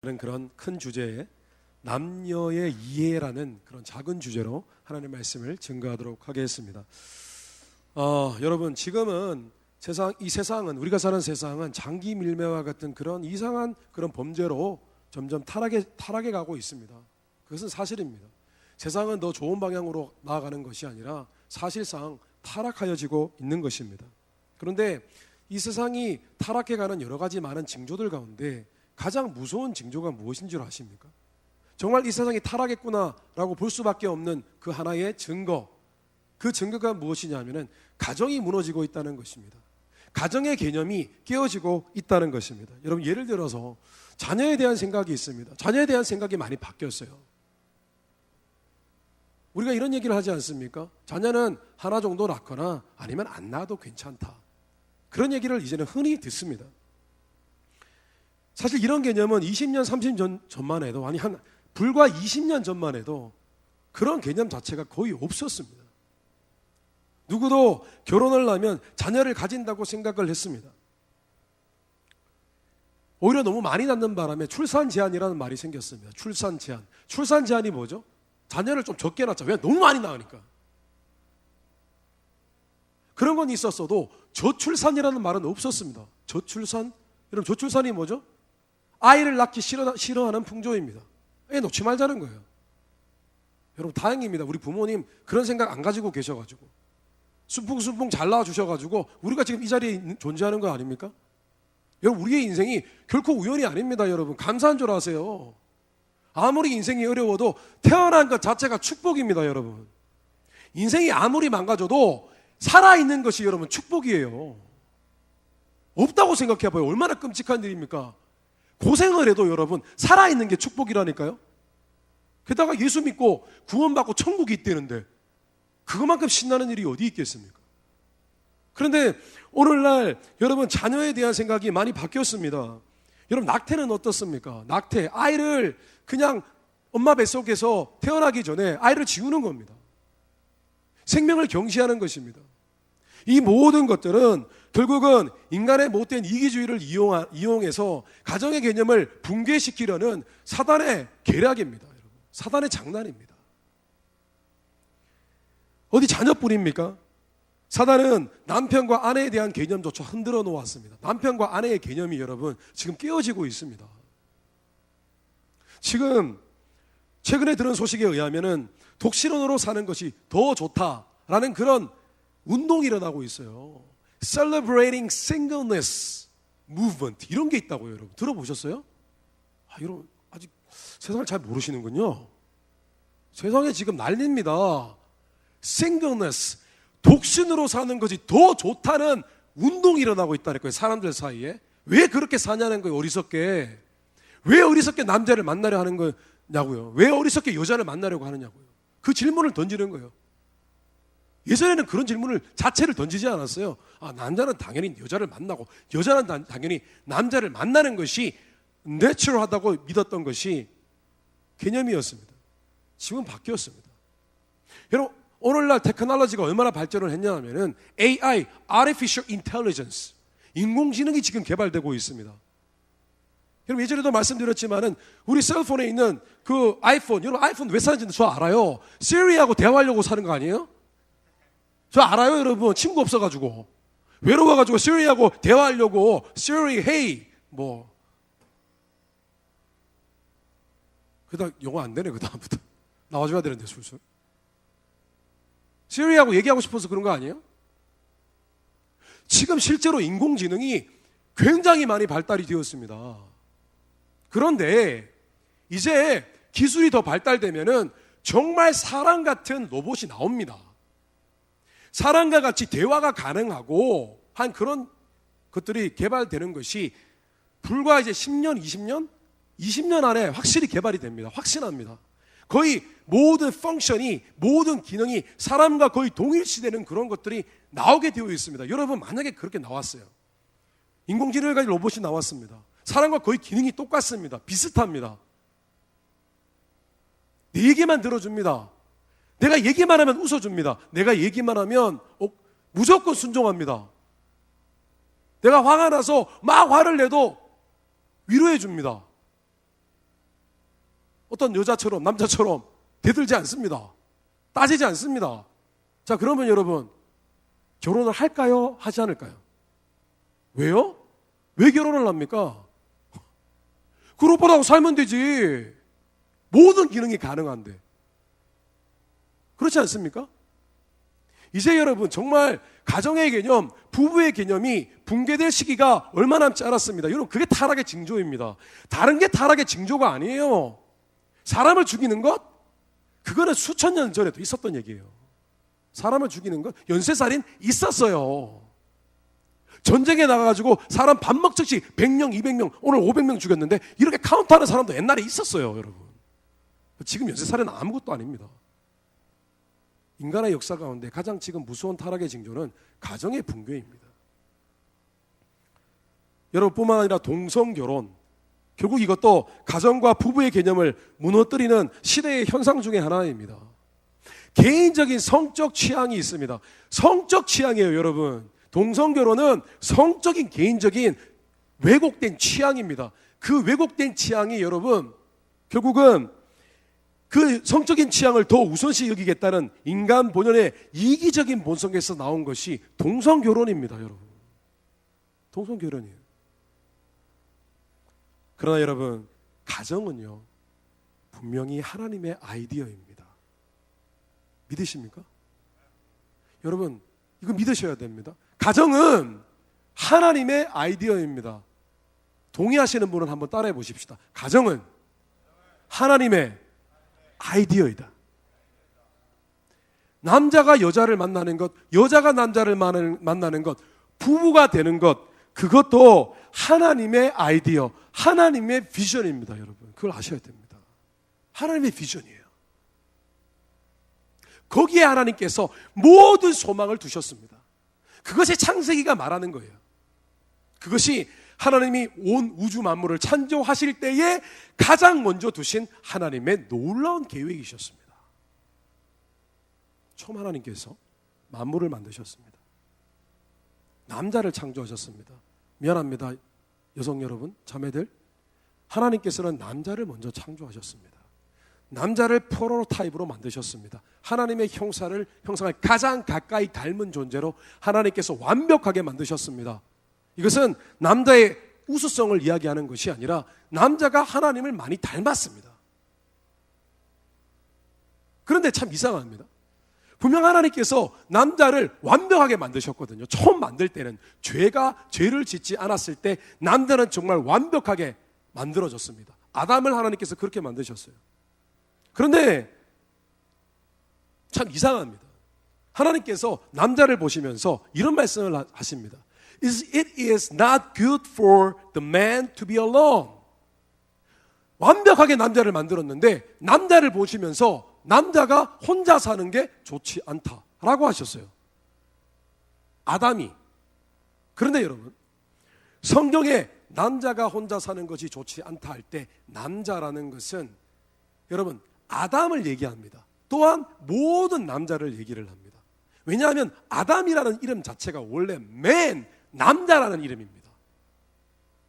그런 큰 주제에 남녀의 이해라는 그런 작은 주제로 하나님의 말씀을 증거하도록 하겠습니다. 여러분, 지금은 이 세상은, 우리가 사는 세상은 장기 밀매와 같은 그런 이상한 그런 범죄로 점점 타락해 가고 있습니다. 그것은 사실입니다. 세상은 더 좋은 방향으로 나아가는 것이 아니라 사실상 타락하여지고 있는 것입니다. 그런데 이 세상이 타락해가는 여러 가지 많은 징조들 가운데 가장 무서운 징조가 무엇인 줄 아십니까? 정말 이 세상이 타락했구나라고 볼 수밖에 없는 그 하나의 증거, 그 증거가 무엇이냐면은 가정이 무너지고 있다는 것입니다. 가정의 개념이 깨어지고 있다는 것입니다. 여러분, 예를 들어서 자녀에 대한 생각이 있습니다. 자녀에 대한 생각이 많이 바뀌었어요. 우리가 이런 얘기를 하지 않습니까? 자녀는 하나 정도 낳거나 아니면 안 낳아도 괜찮다. 그런 얘기를 이제는 흔히 듣습니다. 사실 이런 개념은 20년, 30년 전만 해도, 아니 불과 20년 전만 해도 그런 개념 자체가 거의 없었습니다. 누구도 결혼을 하면 자녀를 가진다고 생각을 했습니다. 오히려 너무 많이 낳는 바람에 출산 제한이라는 말이 생겼습니다. 출산 제한. 출산 제한이 뭐죠? 자녀를 좀 적게 낳자. 왜? 너무 많이 낳으니까. 그런 건 있었어도 저출산이라는 말은 없었습니다. 저출산? 여러분, 저출산이 뭐죠? 아이를 낳기 싫어하는 풍조입니다. 애 놓지 말자는 거예요. 여러분, 다행입니다. 우리 부모님 그런 생각 안 가지고 계셔가지고 순풍순풍 잘 낳아주셔가지고 우리가 지금 이 자리에 존재하는 거 아닙니까? 여러분, 우리의 인생이 결코 우연이 아닙니다. 여러분, 감사한 줄 아세요. 아무리 인생이 어려워도 태어난 것 자체가 축복입니다. 여러분, 인생이 아무리 망가져도 살아있는 것이 여러분 축복이에요. 없다고 생각해봐요. 얼마나 끔찍한 일입니까? 고생을 해도 여러분 살아있는 게 축복이라니까요. 게다가 예수 믿고 구원받고 천국이 있다는데 그것만큼 신나는 일이 어디 있겠습니까? 그런데 오늘날 여러분, 자녀에 대한 생각이 많이 바뀌었습니다. 여러분, 낙태는 어떻습니까? 낙태, 아이를 그냥 엄마 뱃속에서 태어나기 전에 아이를 지우는 겁니다. 생명을 경시하는 것입니다. 이 모든 것들은 결국은 인간의 못된 이기주의를 이용해서 가정의 개념을 붕괴시키려는 사단의 계략입니다. 여러분, 사단의 장난입니다. 어디 자녀뿐입니까? 사단은 남편과 아내에 대한 개념조차 흔들어 놓았습니다. 남편과 아내의 개념이 여러분 지금 깨어지고 있습니다. 지금 최근에 들은 소식에 의하면은 독신혼으로 사는 것이 더 좋다라는 그런 운동이 일어나고 있어요. Celebrating Singleness Movement, 이런 게 있다고요. 여러분, 들어보셨어요? 여러분, 아직 세상을 잘 모르시는군요. 세상에 지금 난립니다. Singleness, 독신으로 사는 것이 더 좋다는 운동이 일어나고 있다는 거예요. 사람들 사이에. 왜 그렇게 사냐는 거예요. 어리석게. 왜 어리석게 남자를 만나려 하는 거냐고요. 왜 어리석게 여자를 만나려고 하느냐고요. 그 질문을 던지는 거예요. 예전에는 그런 질문을 자체를 던지지 않았어요. 남자는 당연히 여자를 만나고 여자는 당연히 남자를 만나는 것이 내추럴하다고 믿었던 것이 개념이었습니다. 지금 바뀌었습니다. 여러분, 오늘날 테크놀로지가 얼마나 발전을 했냐면은 AI, Artificial Intelligence, 인공지능이 지금 개발되고 있습니다. 여러분, 예전에도 말씀드렸지만은 우리 셀폰에 있는 그 아이폰, 여러분 아이폰 왜 사는지 저 알아요. 시리하고 대화하려고 사는 거 아니에요? 저 알아요. 여러분, 친구 없어가지고 외로워가지고 시리하고 대화하려고 시리, 헤이 뭐 그다음 영어 안 되네. 그다음부터 나와줘야 되는데 술술 시리하고 얘기하고 싶어서 그런 거 아니에요? 지금 실제로 인공지능이 굉장히 많이 발달이 되었습니다. 그런데 이제 기술이 더 발달되면은 정말 사람 같은 로봇이 나옵니다. 사람과 같이 대화가 가능하고 한 그런 것들이 개발되는 것이 불과 이제 10년, 20년 안에 확실히 개발이 됩니다. 확신합니다. 거의 모든 펑션이, 모든 기능이 사람과 거의 동일시되는 그런 것들이 나오게 되어 있습니다. 여러분, 만약에 그렇게 나왔어요. 인공지능을 가진 로봇이 나왔습니다. 사람과 거의 기능이 똑같습니다. 비슷합니다. 내 얘기만 들어줍니다. 내가 얘기만 하면 웃어줍니다. 내가 얘기만 하면 무조건 순종합니다. 내가 화가 나서 막 화를 내도 위로해 줍니다. 어떤 여자처럼 남자처럼 대들지 않습니다. 따지지 않습니다. 자, 그러면 여러분 결혼을 할까요? 하지 않을까요? 왜요? 왜 결혼을 합니까? 그 오빠하고 살면 되지. 모든 기능이 가능한데. 그렇지 않습니까? 이제 여러분 정말 가정의 개념, 부부의 개념이 붕괴될 시기가 얼마 남지 않았습니다. 여러분 그게 타락의 징조입니다. 다른 게 타락의 징조가 아니에요. 사람을 죽이는 것? 그거는 수천 년 전에도 있었던 얘기예요. 사람을 죽이는 것? 연쇄살인 있었어요. 전쟁에 나가가지고 사람 밥 먹듯이 100명, 200명, 오늘 500명 죽였는데 이렇게 카운트하는 사람도 옛날에 있었어요, 여러분. 지금 연쇄살인은 아무것도 아닙니다. 인간의 역사 가운데 가장 지금 무서운 타락의 징조는 가정의 붕괴입니다. 여러분뿐만 아니라 동성결혼, 결국 이것도 가정과 부부의 개념을 무너뜨리는 시대의 현상 중에 하나입니다. 개인적인 성적 취향이 있습니다. 성적 취향이에요, 여러분. 동성결혼은 성적인 개인적인 왜곡된 취향입니다. 그 왜곡된 취향이 여러분 결국은 그 성적인 취향을 더 우선시 여기겠다는 인간 본연의 이기적인 본성에서 나온 것이 동성결혼입니다, 여러분. 동성결혼이에요. 그러나 여러분, 가정은요, 분명히 하나님의 아이디어입니다. 믿으십니까? 여러분, 이거 믿으셔야 됩니다. 가정은 하나님의 아이디어입니다. 동의하시는 분은 한번 따라해 보십시다. 가정은 하나님의 아이디어이다. 남자가 여자를 만나는 것, 여자가 남자를 만나는 것, 부부가 되는 것, 그것도 하나님의 아이디어, 하나님의 비전입니다, 여러분. 그걸 아셔야 됩니다. 하나님의 비전이에요. 거기에 하나님께서 모든 소망을 두셨습니다. 그것이 창세기가 말하는 거예요. 그것이 하나님이 온 우주 만물을 창조하실 때에 가장 먼저 두신 하나님의 놀라운 계획이셨습니다. 처음 하나님께서 만물을 만드셨습니다. 남자를 창조하셨습니다. 미안합니다, 여성 여러분, 자매들. 하나님께서는 남자를 먼저 창조하셨습니다. 남자를 프로토타입으로 만드셨습니다. 하나님의 형상을 가장 가까이 닮은 존재로 하나님께서 완벽하게 만드셨습니다. 이것은 남자의 우수성을 이야기하는 것이 아니라 남자가 하나님을 많이 닮았습니다. 그런데 참 이상합니다. 분명 하나님께서 남자를 완벽하게 만드셨거든요. 처음 만들 때는 죄를 짓지 않았을 때 남자는 정말 완벽하게 만들어졌습니다. 아담을 하나님께서 그렇게 만드셨어요. 그런데 참 이상합니다. 하나님께서 남자를 보시면서 이런 말씀을 하십니다. It is not good for the man to be alone. 완벽하게 남자를 만들었는데 남자를 보시면서 남자가 혼자 사는 게 좋지 않다라고 하셨어요. 아담이. 그런데 여러분, 성경에 남자가 혼자 사는 것이 좋지 않다 할 때 남자라는 것은 여러분 아담을 얘기합니다. 또한 모든 남자를 얘기를 합니다. 왜냐하면 아담이라는 이름 자체가 원래 man, 남자라는 이름입니다.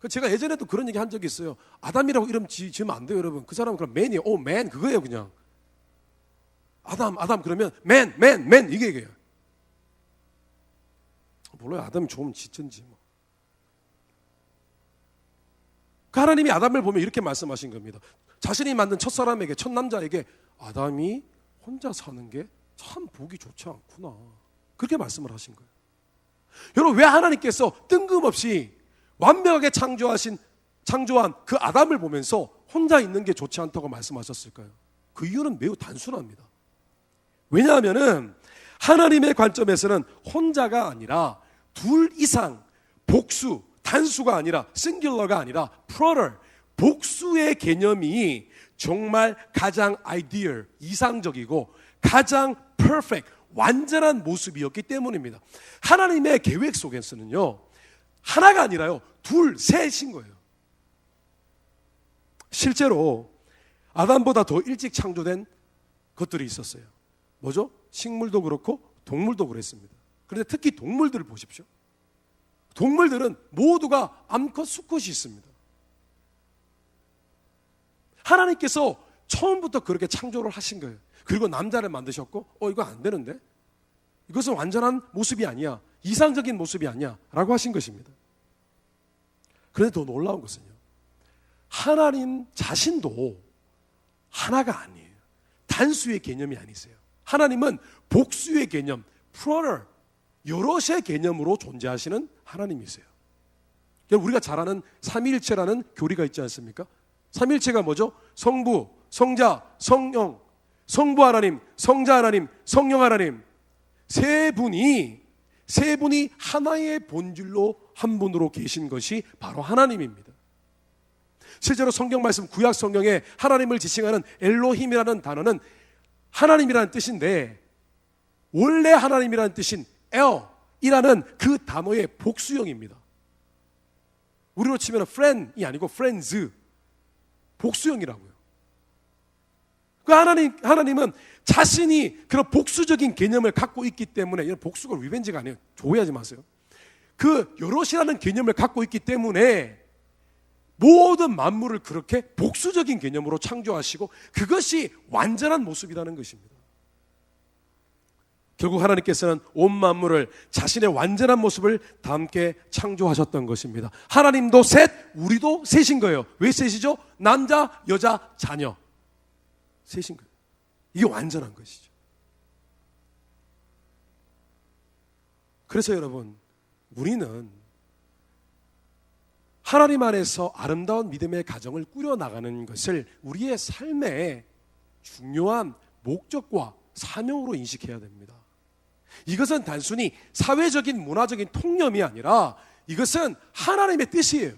제가 예전에도 그런 얘기 한 적이 있어요. 아담이라고 이름 지으면 안 돼요, 여러분. 그 사람은 그럼 man이에요. man 그거예요, 그냥. 아담 그러면 man 이게 얘기해요. 몰라요, 아담이 좋으면 지천지 뭐. 그 하나님이 아담을 보면 이렇게 말씀하신 겁니다. 자신이 만든 첫사람에게, 첫 남자에게 아담이 혼자 사는 게 참 보기 좋지 않구나, 그렇게 말씀을 하신 거예요. 여러분, 왜 하나님께서 뜬금없이 완벽하게 창조한 그 아담을 보면서 혼자 있는 게 좋지 않다고 말씀하셨을까요? 그 이유는 매우 단순합니다. 왜냐하면은 하나님의 관점에서는 혼자가 아니라 둘 이상, 복수, 단수가 아니라 싱귤러가 아니라 plural, 복수의 개념이 정말 가장 아이디얼, 이상적이고 가장 perfect, 완전한 모습이었기 때문입니다. 하나님의 계획 속에서는요, 하나가 아니라요, 둘, 셋인 거예요. 실제로 아담보다 더 일찍 창조된 것들이 있었어요. 뭐죠? 식물도 그렇고 동물도 그랬습니다. 그런데 특히 동물들을 보십시오. 동물들은 모두가 암컷, 수컷이 있습니다. 하나님께서 처음부터 그렇게 창조를 하신 거예요. 그리고 남자를 만드셨고 이거 안 되는데? 이것은 완전한 모습이 아니야. 이상적인 모습이 아니야. 라고 하신 것입니다. 그런데 더 놀라운 것은요, 하나님 자신도 하나가 아니에요. 단수의 개념이 아니세요. 하나님은 복수의 개념, plural, 여럿의 개념으로 존재하시는 하나님이세요. 우리가 잘 아는 삼위일체라는 교리가 있지 않습니까? 삼위일체가 뭐죠? 성부, 성자, 성령, 성부 하나님, 성자 하나님, 성령 하나님, 세 분이 하나의 본질로 한 분으로 계신 것이 바로 하나님입니다. 실제로 성경 말씀 구약 성경에 하나님을 지칭하는 엘로힘이라는 단어는 하나님이라는 뜻인데, 원래 하나님이라는 뜻인 엘이라는 그 단어의 복수형입니다. 우리로 치면 friend이 아니고 friends, 복수형이라고요. 그 하나님은 자신이 그런 복수적인 개념을 갖고 있기 때문에, 이런 복수가 리벤지가 아니에요. 오해하지 마세요. 그 여럿이라는 개념을 갖고 있기 때문에 모든 만물을 그렇게 복수적인 개념으로 창조하시고, 그것이 완전한 모습이라는 것입니다. 결국 하나님께서는 온 만물을 자신의 완전한 모습을 담게 창조하셨던 것입니다. 하나님도 셋, 우리도 셋인 거예요. 왜 셋이죠? 남자, 여자, 자녀. 셋인 거예요. 이게 완전한 것이죠. 그래서 여러분, 우리는 하나님 안에서 아름다운 믿음의 가정을 꾸려나가는 것을 우리의 삶의 중요한 목적과 사명으로 인식해야 됩니다. 이것은 단순히 사회적인 문화적인 통념이 아니라 이것은 하나님의 뜻이에요.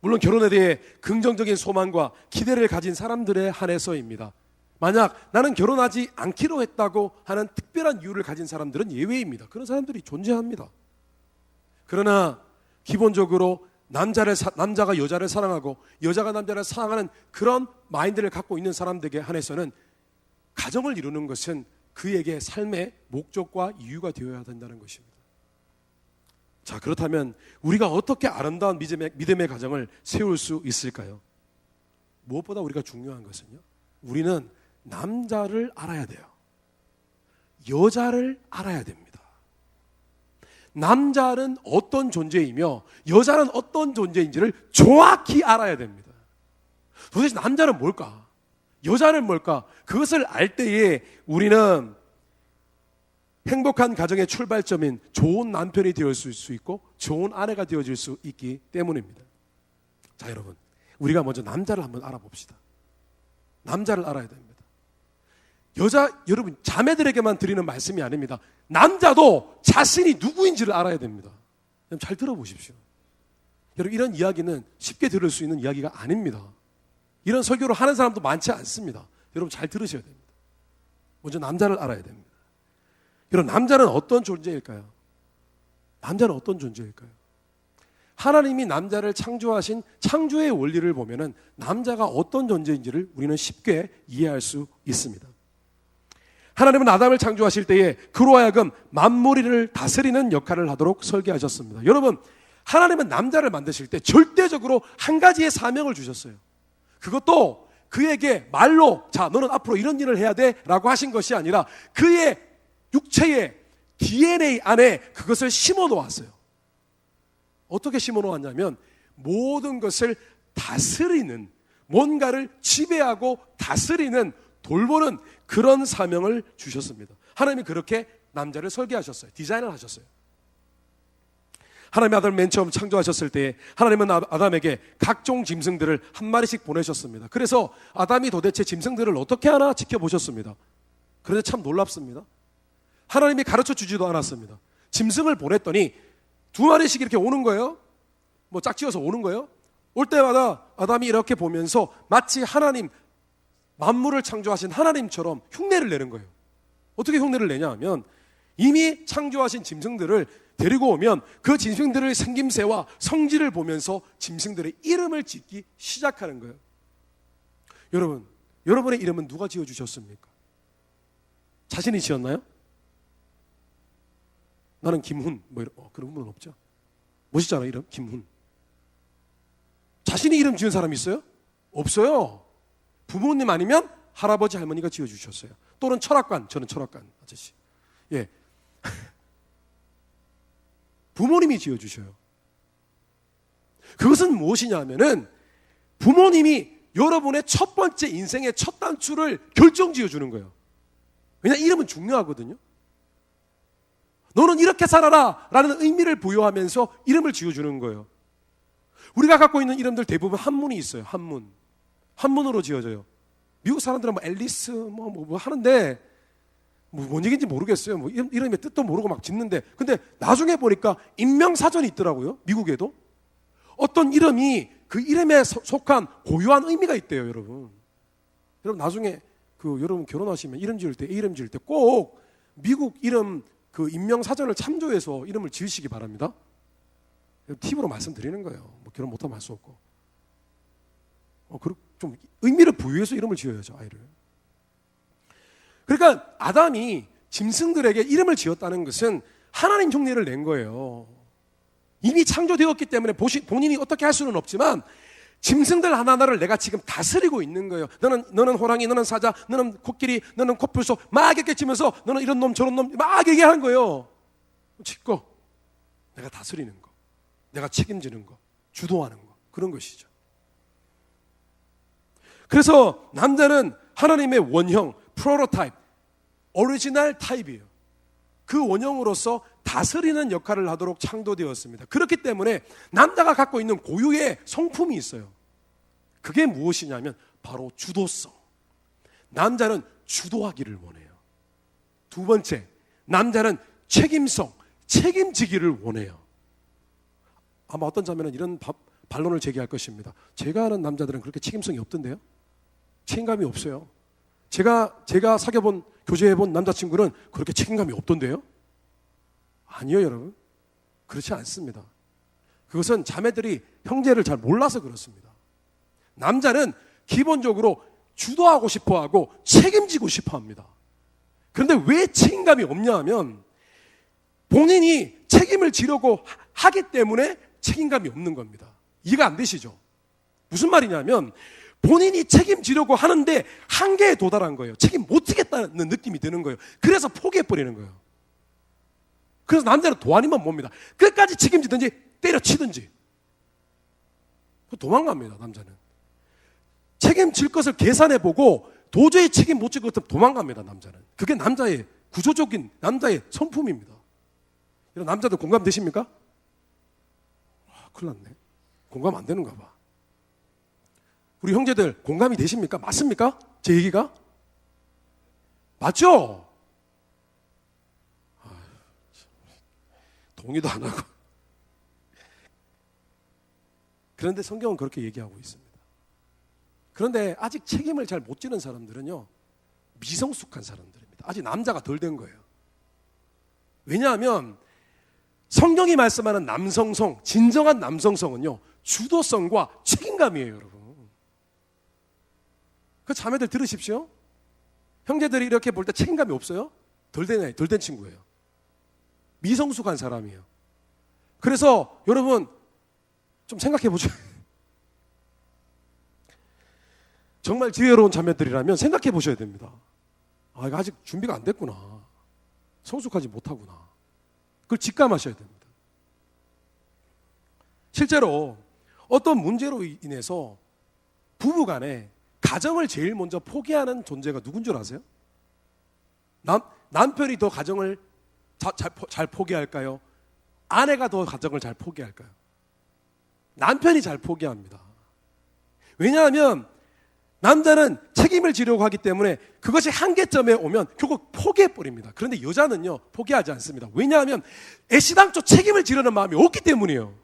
물론 결혼에 대해 긍정적인 소망과 기대를 가진 사람들에 한해서입니다. 만약 나는 결혼하지 않기로 했다고 하는 특별한 이유를 가진 사람들은 예외입니다. 그런 사람들이 존재합니다. 그러나 기본적으로 남자가 여자를 사랑하고 여자가 남자를 사랑하는 그런 마인드를 갖고 있는 사람들에게 한해서는 가정을 이루는 것은 그에게 삶의 목적과 이유가 되어야 된다는 것입니다. 자, 그렇다면 우리가 어떻게 아름다운 믿음의 가정을 세울 수 있을까요? 무엇보다 우리가 중요한 것은요, 우리는 남자를 알아야 돼요. 여자를 알아야 됩니다. 남자는 어떤 존재이며 여자는 어떤 존재인지를 정확히 알아야 됩니다. 도대체 남자는 뭘까? 여자는 뭘까? 그것을 알 때에 우리는 행복한 가정의 출발점인 좋은 남편이 되어질 수 있고 좋은 아내가 되어질 수 있기 때문입니다. 자, 여러분, 우리가 먼저 남자를 한번 알아봅시다. 남자를 알아야 됩니다. 여러분, 자매들에게만 드리는 말씀이 아닙니다. 남자도 자신이 누구인지를 알아야 됩니다. 잘 들어보십시오. 여러분, 이런 이야기는 쉽게 들을 수 있는 이야기가 아닙니다. 이런 설교를 하는 사람도 많지 않습니다. 여러분, 잘 들으셔야 됩니다. 먼저 남자를 알아야 됩니다. 여러분, 남자는 어떤 존재일까요? 남자는 어떤 존재일까요? 하나님이 남자를 창조하신 창조의 원리를 보면은 남자가 어떤 존재인지를 우리는 쉽게 이해할 수 있습니다. 하나님은 아담을 창조하실 때에 그로 하여금 만무리를 다스리는 역할을 하도록 설계하셨습니다. 여러분, 하나님은 남자를 만드실 때 절대적으로 한 가지의 사명을 주셨어요. 그것도 그에게 말로 자, 너는 앞으로 이런 일을 해야 돼 라고 하신 것이 아니라 그의 육체의 DNA 안에 그것을 심어 놓았어요. 어떻게 심어 놓았냐면 모든 것을 다스리는, 뭔가를 지배하고 다스리는, 돌보는 그런 사명을 주셨습니다. 하나님이 그렇게 남자를 설계하셨어요. 디자인을 하셨어요. 하나님이 아담을 맨 처음 창조하셨을 때 하나님은 아담에게 각종 짐승들을 한 마리씩 보내셨습니다. 그래서 아담이 도대체 짐승들을 어떻게 하나 지켜보셨습니다. 그런데 참 놀랍습니다. 하나님이 가르쳐 주지도 않았습니다. 짐승을 보냈더니 두 마리씩 이렇게 오는 거예요. 뭐 짝지어서 오는 거예요. 올 때마다 아담이 이렇게 보면서 마치 하나님, 만물을 창조하신 하나님처럼 흉내를 내는 거예요. 어떻게 흉내를 내냐 하면 이미 창조하신 짐승들을 데리고 오면 그 짐승들의 생김새와 성질을 보면서 짐승들의 이름을 짓기 시작하는 거예요. 여러분, 여러분의 이름은 누가 지어주셨습니까? 자신이 지었나요? 나는 김훈, 그런 분은 없죠. 멋있잖아요, 이름 김훈. 자신이 이름 지은 사람 있어요? 없어요. 부모님 아니면 할아버지 할머니가 지어주셨어요. 또는 철학관, 저는 철학관 아저씨. 예, 부모님이 지어주셔요. 그것은 무엇이냐면은 부모님이 여러분의 첫 번째 인생의 첫 단추를 결정지어주는 거예요. 왜냐하면 이름은 중요하거든요. 너는 이렇게 살아라 라는 의미를 부여하면서 이름을 지어주는 거예요. 우리가 갖고 있는 이름들 대부분 한문이 있어요. 한문으로 지어져요. 미국 사람들은 뭐 앨리스 뭐 하는데 뭔 얘기인지 모르겠어요. 뭐 이름의 뜻도 모르고 막 짓는데, 근데 나중에 보니까 인명사전이 있더라고요. 미국에도 어떤 이름이 그 이름에 속한 고유한 의미가 있대요. 여러분 나중에 여러분 결혼하시면 이름 지을 때 꼭 미국 이름 그 인명사전을 참조해서 이름을 지으시기 바랍니다. 팁으로 말씀드리는 거예요. 뭐 결혼 못하면 할 수 없고. 좀 의미를 부여해서 이름을 지어야죠, 아이를. 그러니까 아담이 짐승들에게 이름을 지었다는 것은 하나님 흉내를 낸 거예요. 이미 창조되었기 때문에 본인이 어떻게 할 수는 없지만 짐승들 하나하나를 내가 지금 다스리고 있는 거예요. 너는 호랑이, 너는 사자, 너는 코끼리, 너는 코뿔소 막 이렇게 치면서 너는 이런 놈 저런 놈 막 얘기하는 거예요. 짓고 내가 다스리는 거, 내가 책임지는 거, 주도하는 거, 그런 것이죠. 그래서 남자는 하나님의 원형, 프로토타입, 오리지널 타입이에요. 그 원형으로서 다스리는 역할을 하도록 창조되었습니다. 그렇기 때문에 남자가 갖고 있는 고유의 성품이 있어요. 그게 무엇이냐면 바로 주도성. 남자는 주도하기를 원해요. 두 번째, 남자는 책임성, 책임지기를 원해요. 아마 어떤 자매는 이런 반론을 제기할 것입니다. 제가 아는 남자들은 그렇게 책임성이 없던데요? 책임감이 없어요. 제가 사귀어본, 교제해본 남자친구는 그렇게 책임감이 없던데요? 아니요, 여러분. 그렇지 않습니다. 그것은 자매들이 형제를 잘 몰라서 그렇습니다. 남자는 기본적으로 주도하고 싶어하고 책임지고 싶어합니다. 그런데 왜 책임감이 없냐 하면 본인이 책임을 지려고 하기 때문에 책임감이 없는 겁니다. 이해가 안 되시죠? 무슨 말이냐면 본인이 책임지려고 하는데 한계에 도달한 거예요. 책임 못 지겠다는 느낌이 드는 거예요. 그래서 포기해버리는 거예요. 그래서 남자는 도안이면 뭡니다. 끝까지 책임지든지 때려치든지 도망갑니다. 남자는 책임질 것을 계산해보고 도저히 책임 못 질 것 같으면 도망갑니다. 남자는. 그게 남자의 구조적인 남자의 성품입니다. 이런 남자들 공감되십니까? 큰일 났네. 공감 안 되는가 봐. 우리 형제들 공감이 되십니까? 맞습니까? 제 얘기가? 맞죠? 동의도 안 하고. 그런데 성경은 그렇게 얘기하고 있습니다. 그런데 아직 책임을 잘 못 지는 사람들은요, 미성숙한 사람들입니다. 아직 남자가 덜 된 거예요. 왜냐하면 성경이 말씀하는 남성성, 진정한 남성성은요, 주도성과 책임감이에요, 여러분. 그 자매들 들으십시오. 형제들이 이렇게 볼 때 책임감이 없어요? 덜 된 친구예요. 미성숙한 사람이에요. 그래서 여러분 좀 생각해 보죠. 정말 지혜로운 자매들이라면 생각해 보셔야 됩니다. 이거 아직 준비가 안 됐구나. 성숙하지 못하구나. 그걸 직감하셔야 됩니다. 실제로 어떤 문제로 인해서 부부간에 가정을 제일 먼저 포기하는 존재가 누군 줄 아세요? 남편이 더 가정을 잘 포기할까요? 아내가 더 가정을 잘 포기할까요? 남편이 잘 포기합니다. 왜냐하면 남자는 책임을 지려고 하기 때문에 그것이 한계점에 오면 결국 포기해버립니다. 그런데 여자는요, 포기하지 않습니다. 왜냐하면 애시당초 책임을 지려는 마음이 없기 때문이에요.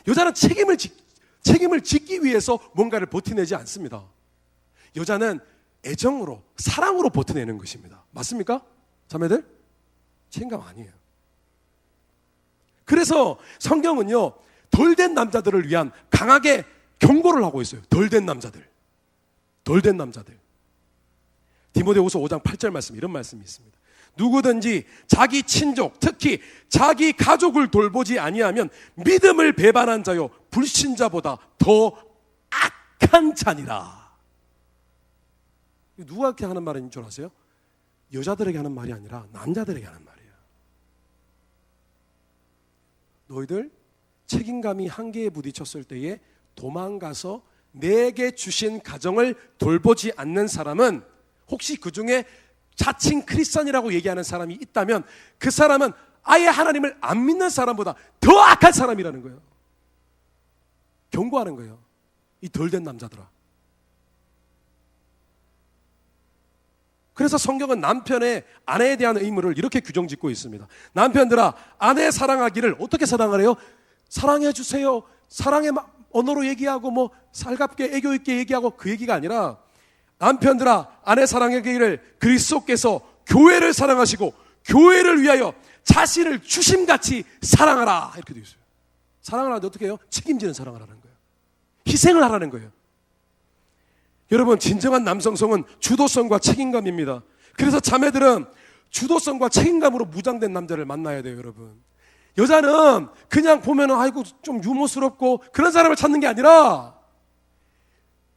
여자는 책임을 짓기 위해서 뭔가를 버텨내지 않습니다. 여자는 애정으로, 사랑으로 버텨내는 것입니다. 맞습니까? 자매들? 책임감 아니에요. 그래서 성경은요, 덜 된 남자들을 위한 강하게 경고를 하고 있어요. 덜 된 남자들. 디모데후서 5장 8절 말씀, 이런 말씀이 있습니다. 누구든지 자기 친족, 특히 자기 가족을 돌보지 아니하면 믿음을 배반한 자요 불신자보다 더 악한 자니라. 누구한테 하는 말인 줄 아세요? 여자들에게 하는 말이 아니라 남자들에게 하는 말이에요. 너희들 책임감이 한계에 부딪혔을 때에 도망가서 내게 주신 가정을 돌보지 않는 사람은, 혹시 그 중에 자칭 크리스천이라고 얘기하는 사람이 있다면 그 사람은 아예 하나님을 안 믿는 사람보다 더 악한 사람이라는 거예요. 경고하는 거예요. 이 덜된 남자들아. 그래서 성경은 남편의 아내에 대한 의무를 이렇게 규정짓고 있습니다. 남편들아, 아내 사랑하기를 어떻게 사랑을 해요? 사랑해 주세요. 사랑의 언어로 얘기하고 뭐 살갑게 애교 있게 얘기하고 그 얘기가 아니라, 남편들아 아내 사랑하기를 그리스도께서 교회를 사랑하시고 교회를 위하여 자신을 주심같이 사랑하라, 이렇게 되어 있어요. 사랑을 하는데 어떻게 해요? 책임지는 사랑을 하는 거예요. 희생을 하라는 거예요. 여러분, 진정한 남성성은 주도성과 책임감입니다. 그래서 자매들은 주도성과 책임감으로 무장된 남자를 만나야 돼요, 여러분. 여자는 그냥 보면은 아이고 좀 유머스럽고 그런 사람을 찾는 게 아니라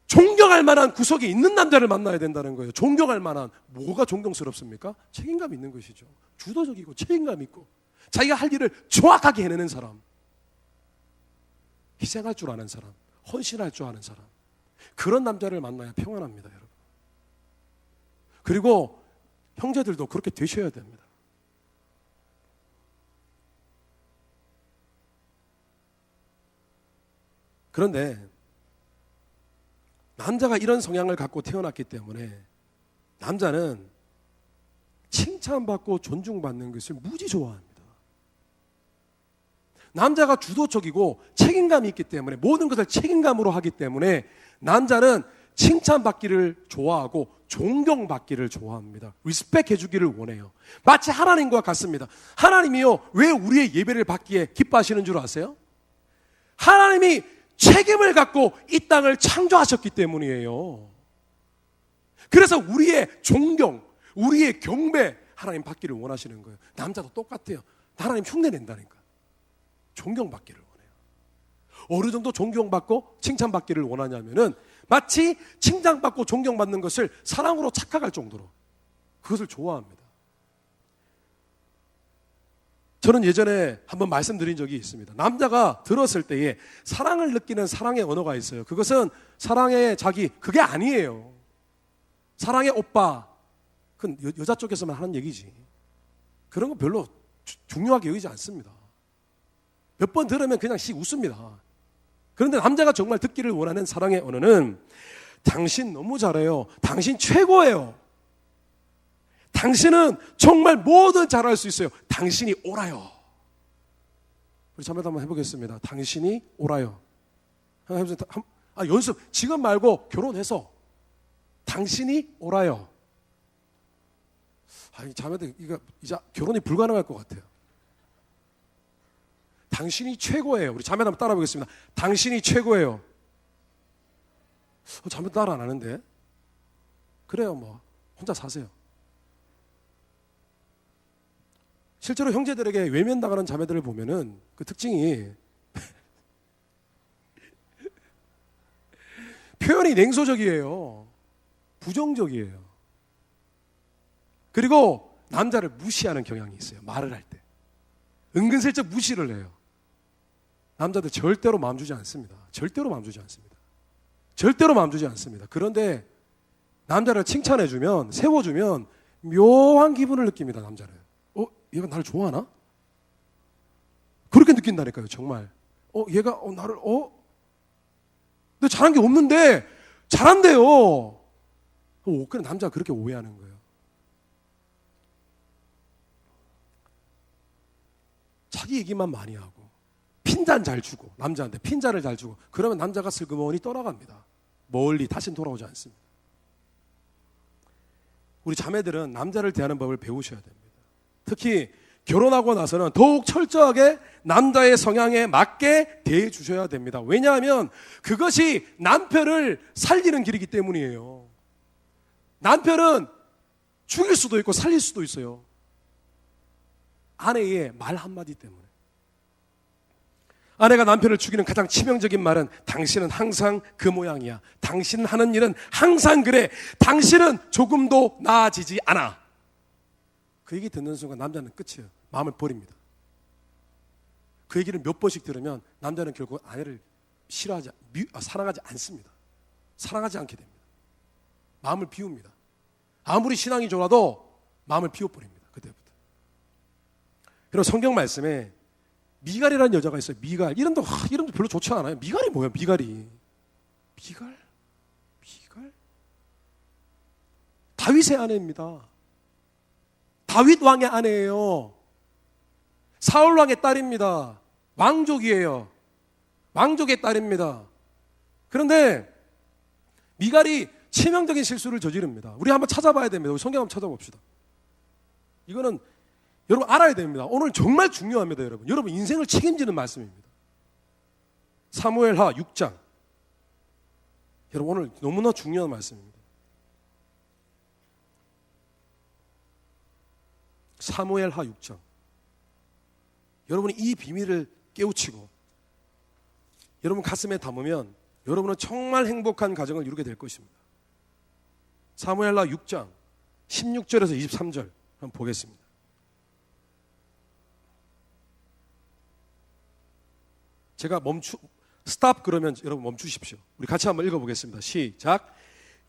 존경할 만한 구석이 있는 남자를 만나야 된다는 거예요. 존경할 만한. 뭐가 존경스럽습니까? 책임감 있는 것이죠. 주도적이고 책임감 있고 자기가 할 일을 정확하게 해내는 사람, 희생할 줄 아는 사람, 헌신할 줄 아는 사람, 그런 남자를 만나야 평안합니다, 여러분. 그리고 형제들도 그렇게 되셔야 됩니다. 그런데 남자가 이런 성향을 갖고 태어났기 때문에 남자는 칭찬받고 존중받는 것을 무지 좋아합니다. 남자가 주도적이고 책임감이 있기 때문에, 모든 것을 책임감으로 하기 때문에 남자는 칭찬받기를 좋아하고 존경받기를 좋아합니다. 리스펙 해주기를 원해요. 마치 하나님과 같습니다. 하나님이요, 왜 우리의 예배를 받기에 기뻐하시는 줄 아세요? 하나님이 책임을 갖고 이 땅을 창조하셨기 때문이에요. 그래서 우리의 존경, 우리의 경배, 하나님 받기를 원하시는 거예요. 남자도 똑같아요. 하나님 흉내낸다니까. 존경받기를 원해요. 어느 정도 존경받고 칭찬받기를 원하냐면은 마치 칭찬받고 존경받는 것을 사랑으로 착각할 정도로 그것을 좋아합니다. 저는 예전에 한번 말씀드린 적이 있습니다. 남자가 들었을 때에 사랑을 느끼는 사랑의 언어가 있어요. 그것은 사랑의 자기, 그게 아니에요. 사랑의 오빠, 그건 여자 쪽에서만 하는 얘기지. 그런 거 별로 중요하게 여기지 않습니다. 몇 번 들으면 그냥 씩 웃습니다. 그런데 남자가 정말 듣기를 원하는 사랑의 언어는 당신 너무 잘해요. 당신 최고예요. 당신은 정말 뭐든 잘할 수 있어요. 당신이 옳아요. 우리 자매도 한번 해보겠습니다. 당신이 옳아요. 연습 지금 말고 결혼해서 당신이 옳아요. 자매들 이거 이제 결혼이 불가능할 것 같아요. 당신이 최고예요. 우리 자매 한번 따라 보겠습니다. 당신이 최고예요. 자매 따라 안 하는데? 그래요, 뭐 혼자 사세요. 실제로 형제들에게 외면당하는 자매들을 보면은 그 특징이 표현이 냉소적이에요. 부정적이에요. 그리고 남자를 무시하는 경향이 있어요. 말을 할 때 은근슬쩍 무시를 해요. 남자들 절대로 마음 주지 않습니다. 절대로 마음 주지 않습니다. 절대로 마음 주지 않습니다. 그런데 남자를 칭찬해주면, 세워주면 묘한 기분을 느낍니다. 남자는. 얘가 나를 좋아하나? 그렇게 느낀다니까요. 정말. 얘가 나를 근데 잘한 게 없는데 잘한대요. 그래, 남자가 그렇게 오해하는 거예요. 자기 얘기만 많이 하고 핀잔 잘 주고, 남자한테 핀잔을 잘 주고, 그러면 남자가 슬그머니 떠나갑니다. 멀리 다시는 돌아오지 않습니다. 우리 자매들은 남자를 대하는 법을 배우셔야 됩니다. 특히 결혼하고 나서는 더욱 철저하게 남자의 성향에 맞게 대해 주셔야 됩니다. 왜냐하면 그것이 남편을 살리는 길이기 때문이에요. 남편은 죽일 수도 있고 살릴 수도 있어요. 아내의 말 한마디 때문에. 아내가 남편을 죽이는 가장 치명적인 말은 당신은 항상 그 모양이야. 당신 하는 일은 항상 그래. 당신은 조금도 나아지지 않아. 그 얘기 듣는 순간 남자는 끝이에요. 마음을 버립니다. 그 얘기를 몇 번씩 들으면 남자는 결국 아내를 사랑하지 않습니다. 사랑하지 않게 됩니다. 마음을 비웁니다. 아무리 신앙이 좋아도 마음을 비워버립니다. 그때부터. 그리고 성경 말씀에 미갈이라는 여자가 있어요. 미갈. 이름도 별로 좋지 않아요. 미갈이 뭐예요? 미갈? 다윗의 아내입니다. 다윗 왕의 아내예요. 사울 왕의 딸입니다. 왕족이에요. 왕족의 딸입니다. 그런데 미갈이 치명적인 실수를 저지릅니다. 우리 한번 찾아봐야 됩니다. 우리 성경 한번 찾아봅시다. 이거는 여러분 알아야 됩니다. 오늘 정말 중요합니다. 여러분 인생을 책임지는 말씀입니다. 사무엘하 6장. 여러분 오늘 너무나 중요한 말씀입니다. 사무엘하 6장. 여러분이 이 비밀을 깨우치고 여러분 가슴에 담으면 여러분은 정말 행복한 가정을 이루게 될 것입니다. 사무엘하 6장 16절에서 23절 한번 보겠습니다. 제가 스탑 그러면 여러분 멈추십시오. 우리 같이 한번 읽어보겠습니다. 시작.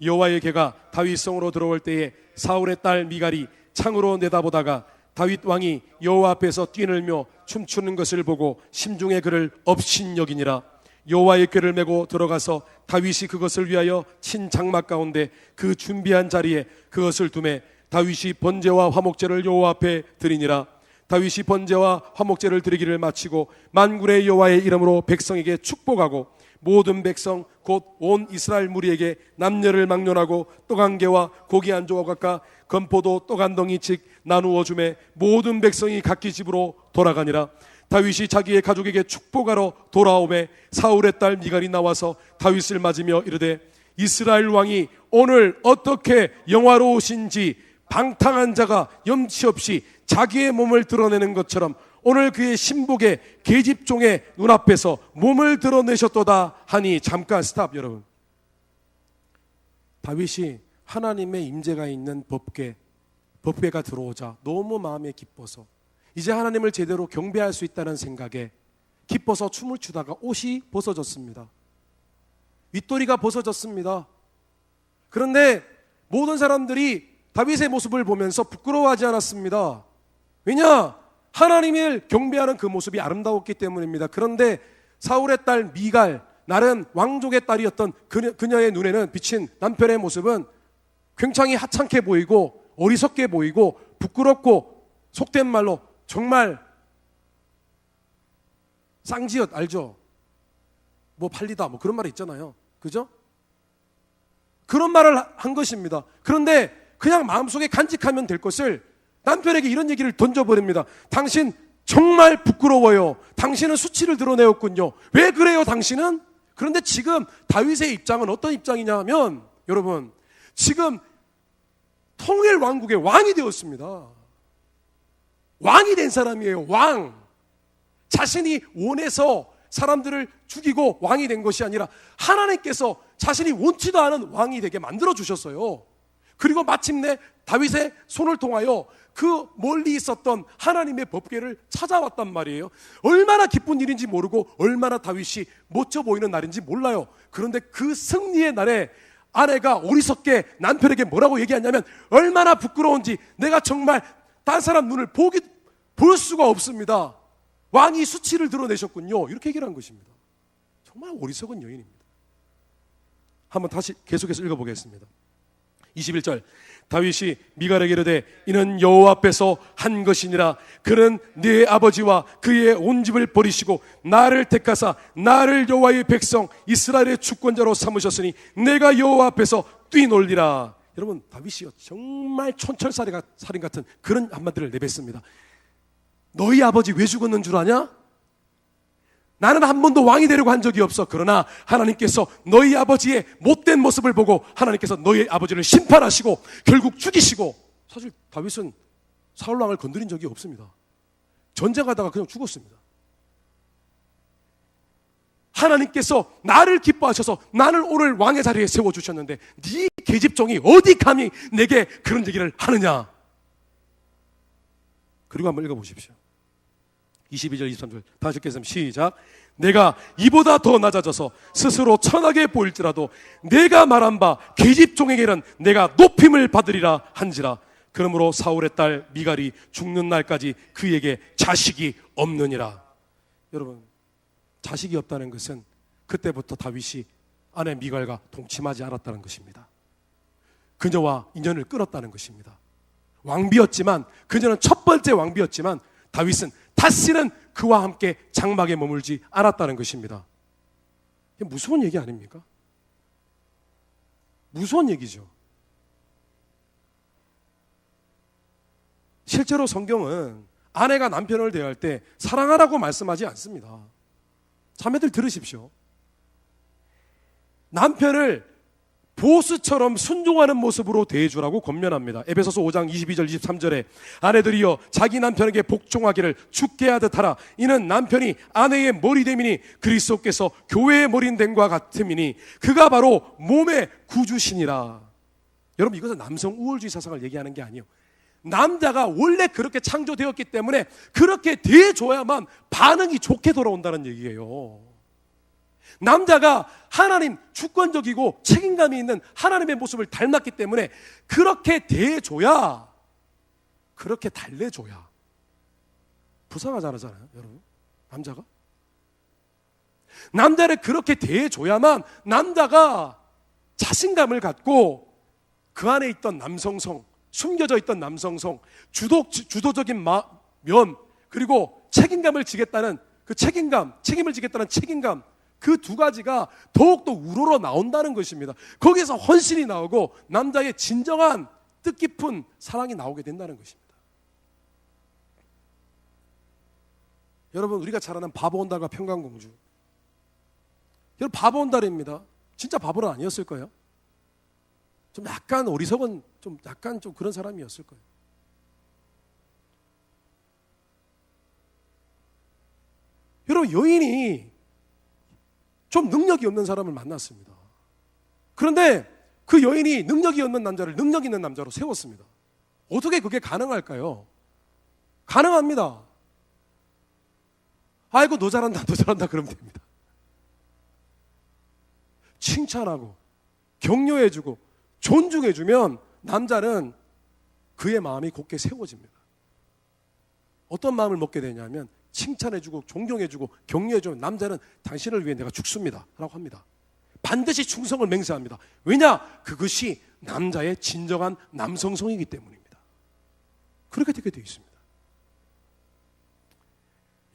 여호와의 개가 다윗성으로 들어올 때에 사울의 딸 미갈이 창으로 내다보다가 다윗 왕이 여호와 앞에서 뛰놀며 춤추는 것을 보고 심중에 그를 업신여기니라. 여호와의 궤를 메고 들어가서 다윗이 그것을 위하여 친 장막 가운데 그 준비한 자리에 그것을 두매 다윗이 번제와 화목제를 여호와 앞에 드리니라. 다윗이 번제와 화목제를 드리기를 마치고 만군의 여호와의 이름으로 백성에게 축복하고 모든 백성 곧 온 이스라엘 무리에게 남녀를 막론하고 떡 한 개와 고기 한 조각과 건포도 떡 한 덩이씩 나누어 주매 모든 백성이 각기 집으로 돌아가니라. 다윗이 자기의 가족에게 축복하러 돌아오매 사울의 딸 미갈이 나와서 다윗을 맞으며 이르되 이스라엘 왕이 오늘 어떻게 영화로우신지 방탕한 자가 염치 없이 자기의 몸을 드러내는 것처럼 오늘 그의 신복의 계집종의 눈앞에서 몸을 드러내셨도다 하니. 잠깐 스탑. 여러분, 다윗이 하나님의 임재가 있는 법궤가 들어오자 너무 마음에 기뻐서 이제 하나님을 제대로 경배할 수 있다는 생각에 기뻐서 춤을 추다가 옷이 벗어졌습니다. 윗도리가 벗어졌습니다. 그런데 모든 사람들이 다윗의 모습을 보면서 부끄러워하지 않았습니다. 왜냐? 하나님을 경배하는 그 모습이 아름다웠기 때문입니다. 그런데 사울의 딸 미갈, 나름 왕족의 딸이었던 그녀의 눈에는 비친 남편의 모습은 굉장히 하찮게 보이고 어리석게 보이고 부끄럽고 속된 말로 정말 쌍지읒 알죠? 뭐 팔리다 뭐 그런 말이 있잖아요. 그죠? 그런 말을 한 것입니다. 그런데 그냥 마음속에 간직하면 될 것을 남편에게 이런 얘기를 던져버립니다. 당신 정말 부끄러워요. 당신은 수치를 드러내었군요. 왜 그래요 당신은? 그런데 지금 다윗의 입장은 어떤 입장이냐 하면 여러분 지금 통일 왕국의 왕이 되었습니다. 왕이 된 사람이에요. 왕. 자신이 원해서 사람들을 죽이고 왕이 된 것이 아니라 하나님께서 자신이 원치도 않은 왕이 되게 만들어 주셨어요. 그리고 마침내 다윗의 손을 통하여 그 멀리 있었던 하나님의 법궤를 찾아왔단 말이에요. 얼마나 기쁜 일인지 모르고 얼마나 다윗이 멋져 보이는 날인지 몰라요. 그런데 그 승리의 날에 아내가 어리석게 남편에게 뭐라고 얘기하냐면 얼마나 부끄러운지 내가 정말 딴 사람 눈을 볼 수가 없습니다. 왕이 수치를 드러내셨군요. 이렇게 얘기를 한 것입니다. 정말 어리석은 여인입니다. 한번 다시 계속해서 읽어보겠습니다. 21절. 다윗이 미갈에게 이르되 이는 여호와 앞에서 한 것이니라. 그는 네 아버지와 그의 온 집을 버리시고 나를 택하사 나를 여호와의 백성 이스라엘의 주권자로 삼으셨으니 내가 여호와 앞에서 뛰놀리라. 여러분 다윗이요 정말 촌철살인 같은 그런 한마디를 내뱉습니다. 너희 아버지 왜 죽었는 줄 아냐? 나는 한 번도 왕이 되려고 한 적이 없어. 그러나 하나님께서 너희 아버지의 못된 모습을 보고 하나님께서 너희 아버지를 심판하시고 결국 죽이시고. 사실 다윗은 사울왕을 건드린 적이 없습니다. 전쟁하다가 그냥 죽었습니다. 하나님께서 나를 기뻐하셔서 나를 오늘 왕의 자리에 세워주셨는데 네 계집종이 어디 감히 내게 그런 얘기를 하느냐. 그리고 한번 읽어보십시오. 22절 23절 다시 읽겠습니다. 시작. 내가 이보다 더 낮아져서 스스로 천하게 보일지라도 내가 말한 바 계집종에게는 내가 높임을 받으리라 한지라. 그러므로 사울의 딸 미갈이 죽는 날까지 그에게 자식이 없느니라. 여러분, 자식이 없다는 것은 그때부터 다윗이 아내 미갈과 동침하지 않았다는 것입니다. 그녀와 인연을 끊었다는 것입니다. 왕비였지만, 그녀는 첫 번째 왕비였지만 다윗은 다시는 그와 함께 장막에 머물지 않았다는 것입니다. 이게 무서운 얘기 아닙니까? 무서운 얘기죠. 실제로 성경은 아내가 남편을 대할 때 사랑하라고 말씀하지 않습니다. 자매들 들으십시오. 남편을 보스처럼 순종하는 모습으로 대해주라고 권면합니다. 에베소서 5장 22절 23절에 아내들이여 자기 남편에게 복종하기를 주께 하듯 하라. 이는 남편이 아내의 머리됨이니 그리스도께서 교회의 머리됨과 같음이니 그가 바로 몸의 구주시니라. 여러분, 이것은 남성 우월주의 사상을 얘기하는 게 아니에요. 남자가 원래 그렇게 창조되었기 때문에 그렇게 대해줘야만 반응이 좋게 돌아온다는 얘기예요. 남자가 하나님, 주권적이고 책임감이 있는 하나님의 모습을 닮았기 때문에 그렇게 대해줘야, 그렇게 달래줘야 불쌍하지 않잖아요, 여러분. 남자가 남자를 그렇게 대해줘야만 남자가 자신감을 갖고 그 안에 있던 남성성, 숨겨져 있던 남성성, 주도적인 면, 그리고 책임감을 지겠다는 그 책임을 지겠다는 책임감, 그 두 가지가 더욱더 우러러 나온다는 것입니다. 거기서 헌신이 나오고 남자의 진정한 뜻깊은 사랑이 나오게 된다는 것입니다. 여러분, 우리가 잘 아는 바보온달과 평강공주, 여러분, 바보온달입니다. 진짜 바보는 아니었을 거예요. 좀 약간 어리석은, 좀 그런 사람이었을 거예요. 여러분, 여인이 좀 능력이 없는 사람을 만났습니다. 그런데 그 여인이 능력이 없는 남자를 능력 있는 남자로 세웠습니다. 어떻게 그게 가능할까요? 가능합니다. 아이고, 너 잘한다 그러면 됩니다. 칭찬하고 격려해주고 존중해주면 남자는 그의 마음이 곧게 세워집니다. 어떤 마음을 먹게 되냐면 칭찬해주고 존경해주고 격려해주면 남자는 당신을 위해 내가 죽습니다 라고 합니다. 반드시 충성을 맹세합니다. 왜냐? 그것이 남자의 진정한 남성성이기 때문입니다. 그렇게 되게 되어 있습니다.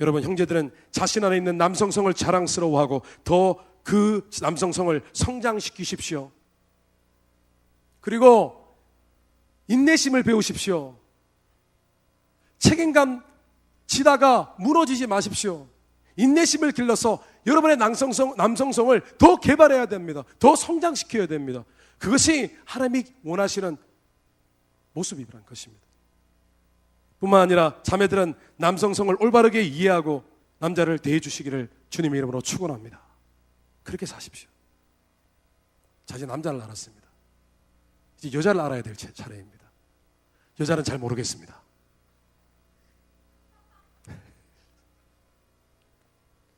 여러분, 형제들은 자신 안에 있는 남성성을 자랑스러워하고 더 그 남성성을 성장시키십시오. 그리고 인내심을 배우십시오. 책임감 지다가 무너지지 마십시오. 인내심을 길러서 여러분의 남성성을 더 개발해야 됩니다. 더 성장시켜야 됩니다. 그것이 하나님이 원하시는 모습이라는 것입니다. 뿐만 아니라 자매들은 남성성을 올바르게 이해하고 남자를 대해 주시기를 주님의 이름으로 축원합니다. 그렇게 사십시오. 자, 이제 남자를 알았습니다. 이제 여자를 알아야 될 차례입니다. 여자는 잘 모르겠습니다.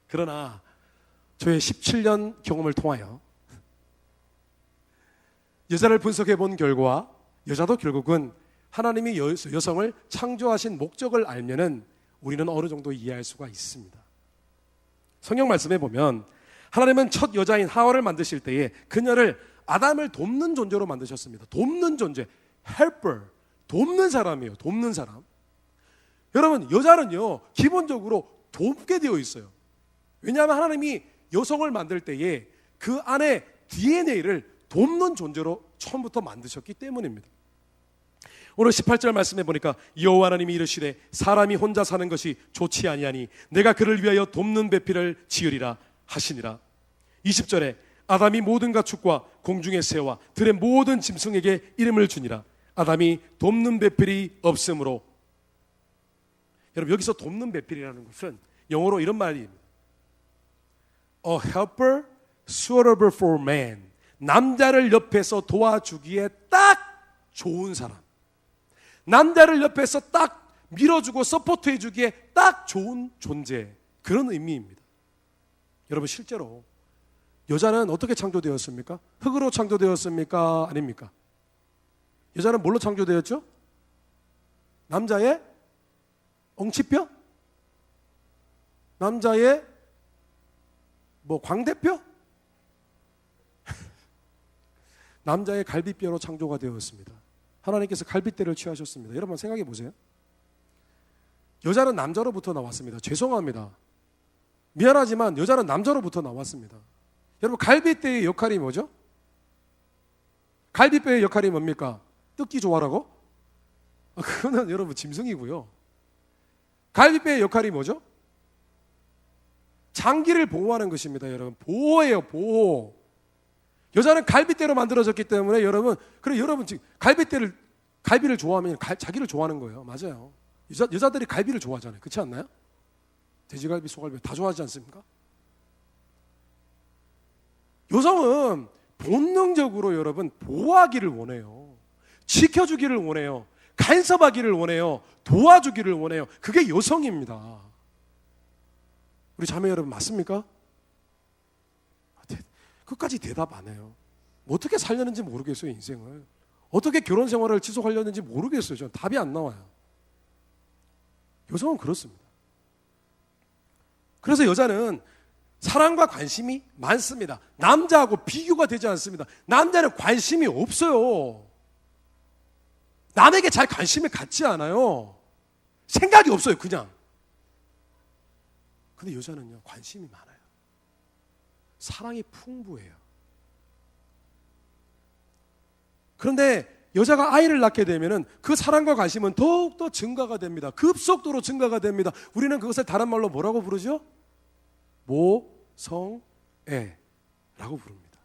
그러나 저의 17년 경험을 통하여 여자를 분석해 본 결과 여자도 결국은 하나님이 여성을 창조하신 목적을 알면은 우리는 어느 정도 이해할 수가 있습니다. 성경 말씀에 보면 하나님은 첫 여자인 하와를 만드실 때에 그녀를 아담을 돕는 존재로 만드셨습니다. 돕는 존재, helper, 돕는 사람이에요. 돕는 사람. 여러분, 여자는요 기본적으로 돕게 되어 있어요. 왜냐하면 하나님이 여성을 만들 때에 그 안에 DNA를 돕는 존재로 처음부터 만드셨기 때문입니다. 오늘 18절 말씀해 보니까 여호와 하나님이 이르시되 사람이 혼자 사는 것이 좋지 아니하니 내가 그를 위하여 돕는 배필을 지으리라 하시니라. 20절에 아담이 모든 가축과 공중의 새와 들의 모든 짐승에게 이름을 주니라. 아담이 돕는 배필이 없으므로. 여러분, 여기서 돕는 배필이라는 것은 영어로 이런 말입니다. A helper suitable for man. 남자를 옆에서 도와주기에 딱 좋은 사람. 남자를 옆에서 딱 밀어주고 서포트해주기에 딱 좋은 존재. 그런 의미입니다. 여러분 실제로 여자는 어떻게 창조되었습니까? 흙으로 창조되었습니까? 아닙니까? 여자는 뭘로 창조되었죠? 남자의 엉치뼈? 남자의 광대뼈? 남자의 갈비뼈로 창조가 되었습니다. 하나님께서 갈비뼈를 취하셨습니다. 여러분 생각해 보세요. 여자는 남자로부터 나왔습니다. 죄송합니다. 미안하지만 여자는 남자로부터 나왔습니다. 여러분 갈비뼈의 역할이 뭐죠? 갈비뼈의 역할이 뭡니까? 뜯기 좋아라고? 그거는 여러분 짐승이고요. 갈비뼈의 역할이 뭐죠? 장기를 보호하는 것입니다. 여러분 보호예요. 보호. 여자는 갈비뼈로 만들어졌기 때문에 여러분 지금 갈비를 좋아하면 자기를 좋아하는 거예요. 맞아요. 여자들이 갈비를 좋아하잖아요. 그렇지 않나요? 돼지갈비, 소갈비 다 좋아하지 않습니까? 여성은 본능적으로 여러분 보호하기를 원해요. 지켜주기를 원해요. 간섭하기를 원해요. 도와주기를 원해요. 그게 여성입니다. 우리 자매 여러분 맞습니까? 끝까지 대답 안 해요. 어떻게 살려는지 모르겠어요. 인생을 어떻게 결혼 생활을 지속하려는지 모르겠어요. 저는 답이 안 나와요. 여성은 그렇습니다. 그래서 여자는 사랑과 관심이 많습니다. 남자하고 비교가 되지 않습니다. 남자는 관심이 없어요. 남에게 잘 관심을 갖지 않아요. 생각이 없어요. 그냥. 근데 여자는요 관심이 많아요. 사랑이 풍부해요. 그런데 여자가 아이를 낳게 되면은 그 사랑과 관심은 더욱더 증가가 됩니다. 급속도로 증가가 됩니다. 우리는 그것을 다른 말로 뭐라고 부르죠? 모성애라고 부릅니다.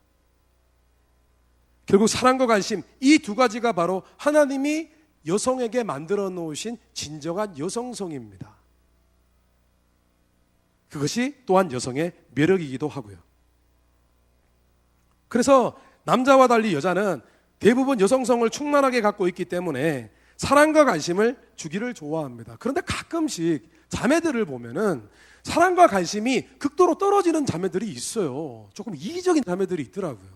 결국 사랑과 관심 이 두 가지가 바로 하나님이 여성에게 만들어 놓으신 진정한 여성성입니다. 그것이 또한 여성의 매력이기도 하고요. 그래서 남자와 달리 여자는 대부분 여성성을 충만하게 갖고 있기 때문에 사랑과 관심을 주기를 좋아합니다. 그런데 가끔씩 자매들을 보면은 사랑과 관심이 극도로 떨어지는 자매들이 있어요. 조금 이기적인 자매들이 있더라고요.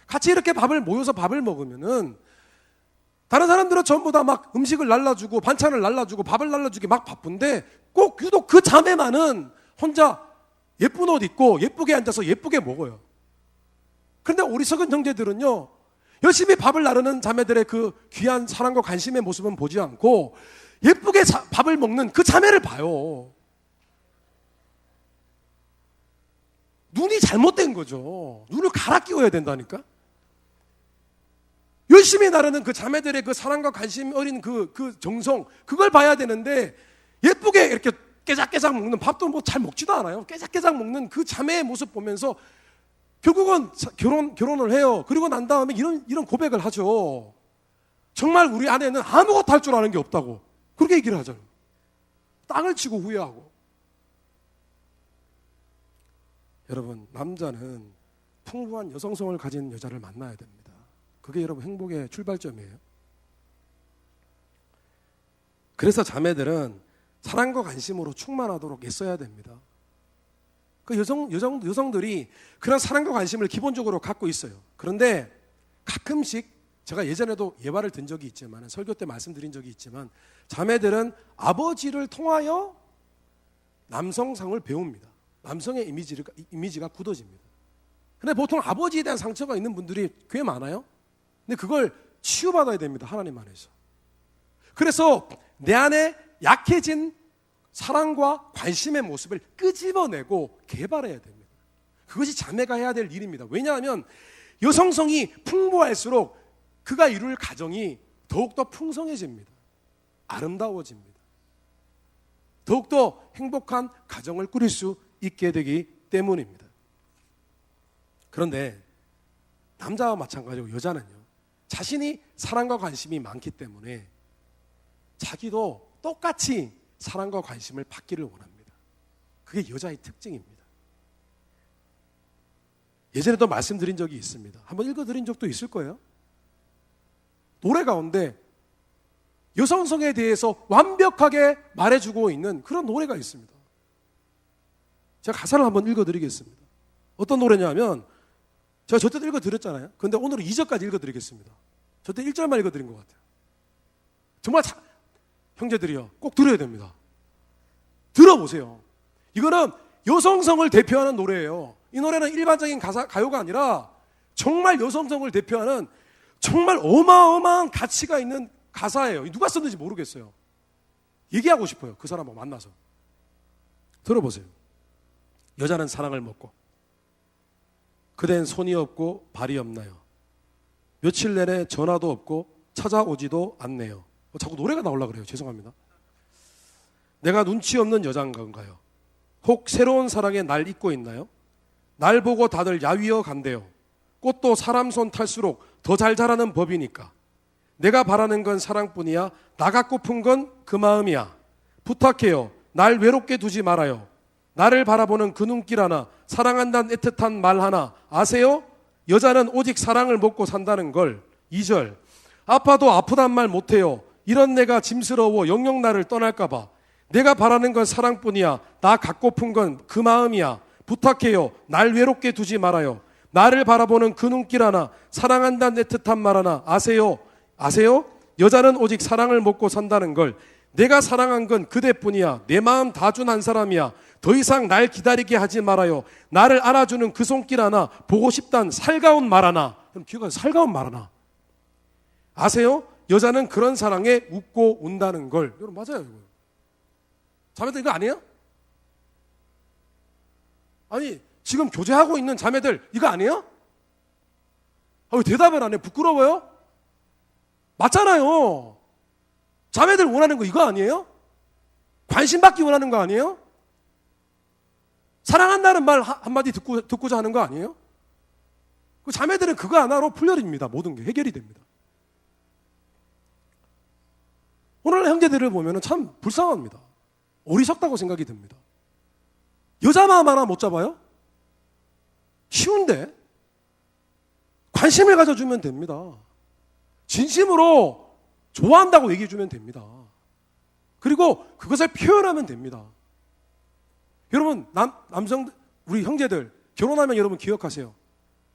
같이 이렇게 모여서 밥을 먹으면은 다른 사람들은 전부 다 막 음식을 날라주고 반찬을 날라주고 밥을 날라주기 막 바쁜데 꼭 유독 그 자매만은 혼자 예쁜 옷 입고 예쁘게 앉아서 예쁘게 먹어요. 그런데 어리석은 형제들은요 열심히 밥을 나르는 자매들의 그 귀한 사랑과 관심의 모습은 보지 않고 예쁘게 밥을 먹는 그 자매를 봐요. 눈이 잘못된 거죠. 눈을 갈아 끼워야 된다니까. 열심히 나르는 그 자매들의 그 사랑과 관심 어린 그 정성, 그걸 봐야 되는데 예쁘게 이렇게 깨작깨작 먹는, 밥도 뭐 잘 먹지도 않아요. 깨작깨작 먹는 그 자매의 모습 보면서 결국은 결혼을 해요. 그리고 난 다음에 이런 고백을 하죠. 정말 우리 아내는 아무것도 할 줄 아는 게 없다고 그렇게 얘기를 하잖아요. 땅을 치고 후회하고. 여러분, 남자는 풍부한 여성성을 가진 여자를 만나야 됩니다. 그게 여러분 행복의 출발점이에요. 그래서 자매들은 사랑과 관심으로 충만하도록 애써야 됩니다. 그 여성들이 그런 사랑과 관심을 기본적으로 갖고 있어요. 그런데 가끔씩 제가 예전에도 예화를 든 적이 있지만, 설교 때 말씀드린 적이 있지만, 자매들은 아버지를 통하여 남성상을 배웁니다. 남성의 이미지가 굳어집니다. 근데 보통 아버지에 대한 상처가 있는 분들이 꽤 많아요. 근데 그걸 치유받아야 됩니다. 하나님 안에서. 그래서 내 안에 약해진 사랑과 관심의 모습을 끄집어내고 개발해야 됩니다. 그것이 자매가 해야 될 일입니다. 왜냐하면 여성성이 풍부할수록 그가 이룰 가정이 더욱더 풍성해집니다. 아름다워집니다. 더욱더 행복한 가정을 꾸릴 수 있게 되기 때문입니다. 그런데 남자와 마찬가지로 여자는요, 자신이 사랑과 관심이 많기 때문에 자기도 똑같이 사랑과 관심을 받기를 원합니다. 그게 여자의 특징입니다. 예전에도 말씀드린 적이 있습니다. 한번 읽어드린 적도 있을 거예요. 노래 가운데 여성성에 대해서 완벽하게 말해주고 있는 그런 노래가 있습니다. 제가 가사를 한번 읽어드리겠습니다. 어떤 노래냐면 제가 저때도 읽어드렸잖아요. 그런데 오늘은 2절까지 읽어드리겠습니다. 저때 1절만 읽어드린 것 같아요. 정말 형제들이요, 꼭 들어야 됩니다. 들어보세요. 이거는 여성성을 대표하는 노래예요. 이 노래는 일반적인 가요가 아니라 정말 여성성을 대표하는 정말 어마어마한 가치가 있는 가사예요. 누가 썼는지 모르겠어요. 얘기하고 싶어요. 그 사람하고 만나서. 들어보세요. 여자는 사랑을 먹고 그댄 손이 없고 발이 없나요? 며칠 내내 전화도 없고 찾아오지도 않네요. 자꾸 노래가 나오려고 그래요. 죄송합니다. 내가 눈치 없는 여자인 건가요? 혹 새로운 사랑에 날 잊고 있나요? 날 보고 다들 야위어 간대요. 꽃도 사람 손 탈수록 더 잘 자라는 법이니까. 내가 바라는 건 사랑뿐이야. 나 갖고픈 건 그 마음이야. 부탁해요. 날 외롭게 두지 말아요. 나를 바라보는 그 눈길 하나, 사랑한다는 애틋한 말 하나 아세요? 여자는 오직 사랑을 먹고 산다는 걸. 2절. 아파도 아프단 말 못해요. 이런 내가 짐스러워 영영 나를 떠날까 봐. 내가 바라는 건 사랑뿐이야. 나 갖고픈 건 그 마음이야. 부탁해요. 날 외롭게 두지 말아요. 나를 바라보는 그 눈길 하나, 사랑한다는 애틋한 말 하나 아세요? 아세요? 여자는 오직 사랑을 먹고 산다는 걸. 내가 사랑한 건 그대뿐이야. 내 마음 다 준 한 사람이야. 더 이상 날 기다리게 하지 말아요. 나를 안아주는 그 손길 하나, 보고 싶단 살가운 말 하나. 그럼 기억하세요. 살가운 말 하나. 아세요? 여자는 그런 사랑에 웃고 운다는 걸. 여러분 맞아요. 이거. 자매들 이거 아니에요? 아니 지금 교제하고 있는 자매들 이거 아니에요? 왜 대답을 안 해? 부끄러워요? 맞잖아요. 자매들 원하는 거 이거 아니에요? 관심 받기 원하는 거 아니에요? 사랑한다는 말 한마디 듣고자 하는 거 아니에요? 그 자매들은 그거 하나로 풀려집니다. 모든 게 해결이 됩니다. 오늘 형제들을 보면 참 불쌍합니다. 어리석다고 생각이 듭니다. 여자 마음 하나 못 잡아요? 쉬운데 관심을 가져주면 됩니다. 진심으로 좋아한다고 얘기해주면 됩니다. 그리고 그것을 표현하면 됩니다. 여러분 남성 우리 형제들 결혼하면 여러분 기억하세요.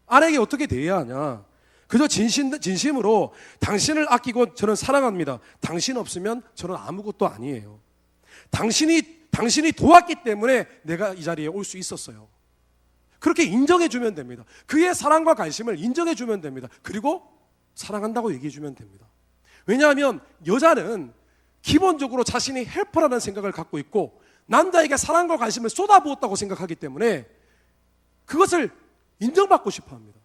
아내에게 어떻게 대해야 하냐. 그저 진심으로 당신을 아끼고 저는 사랑합니다. 당신 없으면 저는 아무것도 아니에요. 당신이 도왔기 때문에 내가 이 자리에 올 수 있었어요. 그렇게 인정해주면 됩니다. 그의 사랑과 관심을 인정해주면 됩니다. 그리고 사랑한다고 얘기해주면 됩니다. 왜냐하면 여자는 기본적으로 자신이 헬퍼라는 생각을 갖고 있고 남자에게 사랑과 관심을 쏟아부었다고 생각하기 때문에 그것을 인정받고 싶어합니다.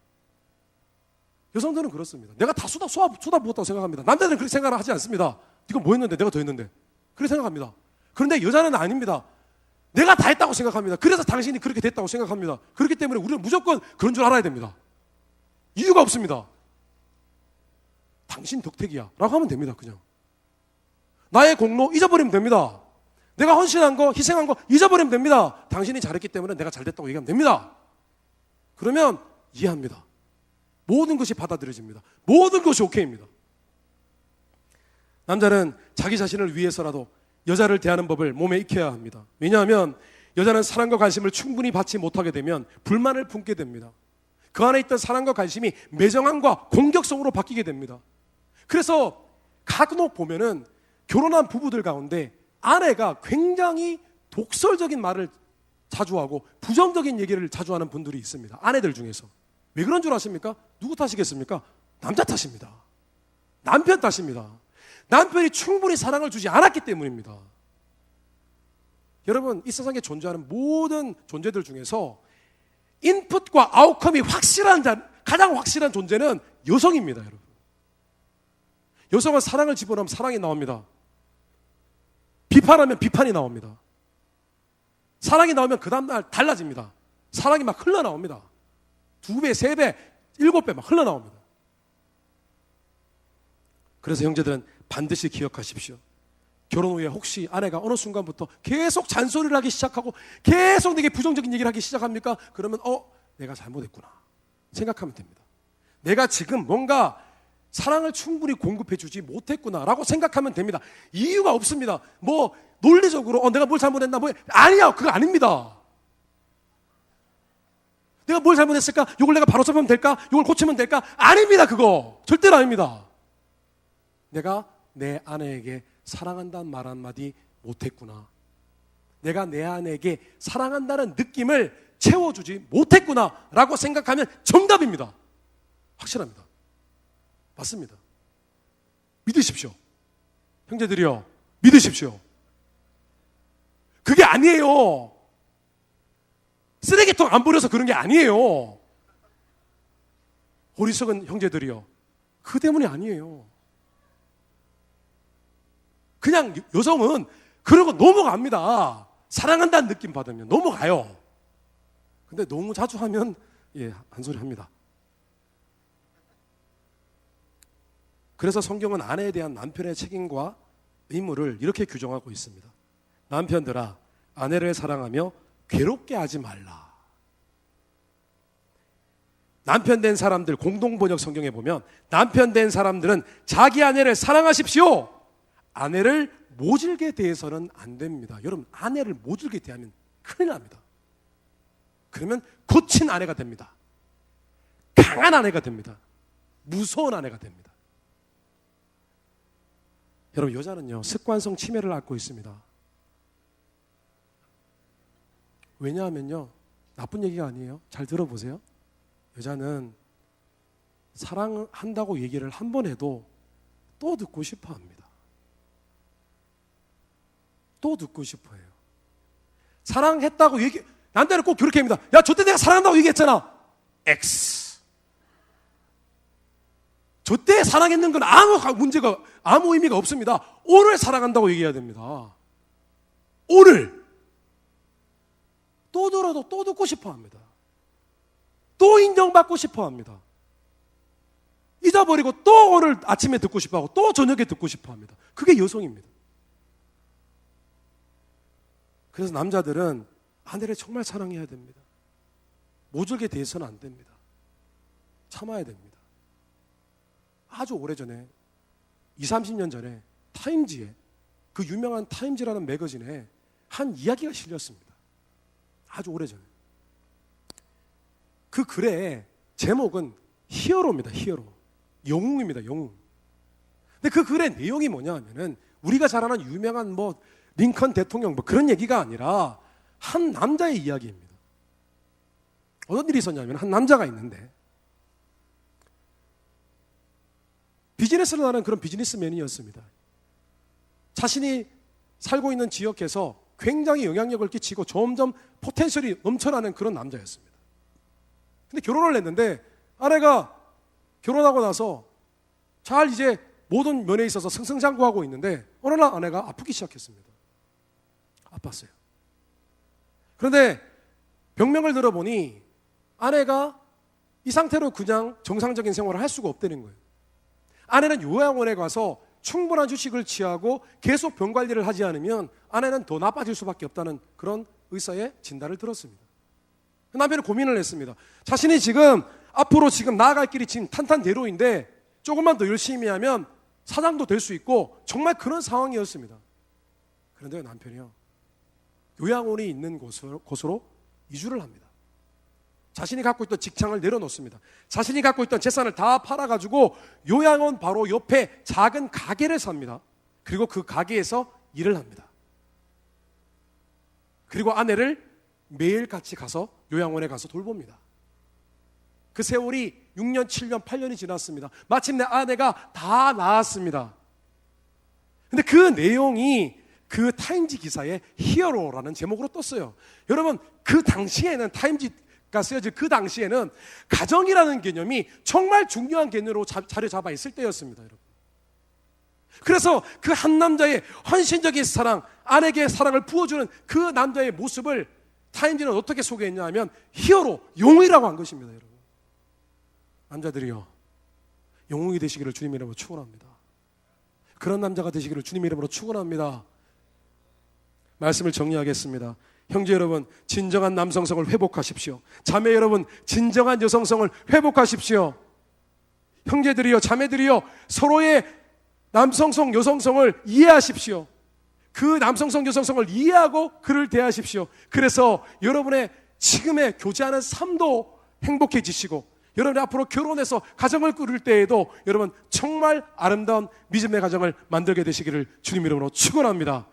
여성들은 그렇습니다. 내가 다 쏟아부었다고 생각합니다. 남자들은 그렇게 생각을 하지 않습니다. 네가 뭐 했는데 내가 더 했는데 그렇게 생각합니다. 그런데 여자는 아닙니다. 내가 다 했다고 생각합니다. 그래서 당신이 그렇게 됐다고 생각합니다. 그렇기 때문에 우리는 무조건 그런 줄 알아야 됩니다. 이유가 없습니다. 당신 덕택이야 라고 하면 됩니다. 그냥 나의 공로 잊어버리면 됩니다. 내가 헌신한 거 희생한 거 잊어버리면 됩니다. 당신이 잘했기 때문에 내가 잘됐다고 얘기하면 됩니다. 그러면 이해합니다. 모든 것이 받아들여집니다. 모든 것이 오케이입니다. 남자는 자기 자신을 위해서라도 여자를 대하는 법을 몸에 익혀야 합니다. 왜냐하면 여자는 사랑과 관심을 충분히 받지 못하게 되면 불만을 품게 됩니다. 그 안에 있던 사랑과 관심이 매정함과 공격성으로 바뀌게 됩니다. 그래서 간혹 보면은 결혼한 부부들 가운데 아내가 굉장히 독설적인 말을 자주 하고 부정적인 얘기를 자주 하는 분들이 있습니다. 아내들 중에서. 왜 그런 줄 아십니까? 누구 탓이겠습니까? 남자 탓입니다. 남편 탓입니다. 남편이 충분히 사랑을 주지 않았기 때문입니다. 여러분, 이 세상에 존재하는 모든 존재들 중에서 인풋과 아웃컴이 가장 확실한 존재는 여성입니다. 여러분. 여성은 사랑을 집어넣으면 사랑이 나옵니다. 비판하면 비판이 나옵니다. 사랑이 나오면 그 다음날 달라집니다. 사랑이 막 흘러나옵니다. 2배, 3배, 7배 막 흘러나옵니다. 그래서 형제들은 반드시 기억하십시오. 결혼 후에 혹시 아내가 어느 순간부터 계속 잔소리를 하기 시작하고 계속 내게 부정적인 얘기를 하기 시작합니까? 그러면 내가 잘못했구나 생각하면 됩니다. 내가 지금 뭔가 사랑을 충분히 공급해주지 못했구나라고 생각하면 됩니다. 이유가 없습니다. 뭐 논리적으로 내가 뭘 잘못했나 아니야, 그거 아닙니다. 내가 뭘 잘못했을까? 이걸 내가 바로 잡으면 될까? 이걸 고치면 될까? 아닙니다. 그거 절대로 아닙니다. 내가 내 아내에게 사랑한다는 말 한마디 못했구나. 내가 내 아내에게 사랑한다는 느낌을 채워주지 못했구나 라고 생각하면 정답입니다. 확실합니다. 맞습니다. 믿으십시오. 형제들이요, 믿으십시오. 그게 아니에요. 쓰레기통 안 버려서 그런 게 아니에요. 어리석은 형제들이요, 그 때문이 아니에요. 그냥 여성은 그러고 넘어갑니다. 사랑한다는 느낌 받으면 넘어가요. 근데 너무 자주 하면 한 소리 합니다. 그래서 성경은 아내에 대한 남편의 책임과 의무를 이렇게 규정하고 있습니다. 남편들아, 아내를 사랑하며 괴롭게 하지 말라. 남편 된 사람들, 공동번역 성경에 보면 남편 된 사람들은 자기 아내를 사랑하십시오. 아내를 모질게 대해서는 안 됩니다. 여러분, 아내를 모질게 대하면 큰일 납니다. 그러면 거친 아내가 됩니다. 강한 아내가 됩니다. 무서운 아내가 됩니다. 여러분, 여자는요, 습관성 치매를 앓고 있습니다. 왜냐하면요, 나쁜 얘기가 아니에요. 잘 들어보세요. 여자는 사랑한다고 얘기를 한 번 해도 또 듣고 싶어 합니다. 또 듣고 싶어 해요. 사랑했다고 남자는 꼭 그렇게 합니다. 야, 저때 내가 사랑한다고 얘기했잖아. X. 저때 사랑했는 건 아무 의미가 없습니다. 오늘 사랑한다고 얘기해야 됩니다. 오늘. 또 들어도 또 듣고 싶어 합니다. 또 인정받고 싶어 합니다. 잊어버리고 또 오늘 아침에 듣고 싶어 하고 또 저녁에 듣고 싶어 합니다. 그게 여성입니다. 그래서 남자들은 아내를 정말 사랑해야 됩니다. 모질게 대해서는 안 됩니다. 참아야 됩니다. 아주 오래전에 20, 30년 전에 타임지에, 그 유명한 타임지라는 매거진에 한 이야기가 실렸습니다. 아주 오래전에. 그 글의 제목은 히어로입니다. 히어로. 영웅입니다. 영웅. 근데 그 글의 내용이 뭐냐 하면은 우리가 잘 아는 유명한 링컨 대통령 그런 얘기가 아니라 한 남자의 이야기입니다. 어떤 일이 있었냐면 한 남자가 있는데 비즈니스를 하는 그런 비즈니스맨이었습니다. 자신이 살고 있는 지역에서 굉장히 영향력을 끼치고 점점 포텐셜이 넘쳐나는 그런 남자였습니다. 근데 결혼을 했는데 아내가 결혼하고 나서 잘 이제 모든 면에 있어서 승승장구하고 있는데 어느 날 아내가 아프기 시작했습니다. 아팠어요. 그런데 병명을 들어보니 아내가 이 상태로 그냥 정상적인 생활을 할 수가 없다는 거예요. 아내는 요양원에 가서 충분한 휴식을 취하고 계속 병 관리를 하지 않으면 아내는 더 나빠질 수밖에 없다는 그런 의사의 진단을 들었습니다. 남편이 고민을 했습니다. 자신이 지금 앞으로 나아갈 길이 지금 탄탄대로인데 조금만 더 열심히 하면 사장도 될 수 있고 정말 그런 상황이었습니다. 그런데 남편이요, 요양원이 있는 곳으로 이주를 합니다. 자신이 갖고 있던 직장을 내려놓습니다. 자신이 갖고 있던 재산을 다 팔아가지고 요양원 바로 옆에 작은 가게를 삽니다. 그리고 그 가게에서 일을 합니다. 그리고 아내를 매일 같이 가서 요양원에 가서 돌봅니다. 그 세월이 6년, 7년, 8년이 지났습니다. 마침내 아내가 다 나았습니다. 근데 그 내용이 그 타임지 기사에 히어로라는 제목으로 떴어요. 여러분, 그 당시에는 타임지가 쓰여질 그 당시에는 가정이라는 개념이 정말 중요한 개념으로 자리 잡아 있을 때였습니다, 여러분. 그래서 그 한 남자의 헌신적인 사랑, 아내에게 사랑을 부어주는 그 남자의 모습을 타임지는 어떻게 소개했냐 하면 히어로, 영웅이라고 한 것입니다, 여러분. 남자들이요, 영웅이 되시기를 주님 이름으로 축원합니다. 그런 남자가 되시기를 주님 이름으로 축원합니다. 말씀을 정리하겠습니다. 형제 여러분, 진정한 남성성을 회복하십시오. 자매 여러분, 진정한 여성성을 회복하십시오. 형제들이여, 자매들이여, 서로의 남성성, 여성성을 이해하십시오. 그 남성성, 여성성을 이해하고 그를 대하십시오. 그래서 여러분의 지금의 교제하는 삶도 행복해지시고, 여러분이 앞으로 결혼해서 가정을 꾸릴 때에도 여러분 정말 아름다운 믿음의 가정을 만들게 되시기를 주님 이름으로 축원합니다.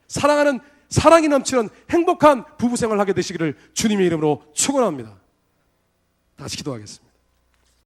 사랑하는, 사랑이 넘치는 행복한 부부 생활을 하게 되시기를 주님의 이름으로 축원합니다. 다시 기도하겠습니다.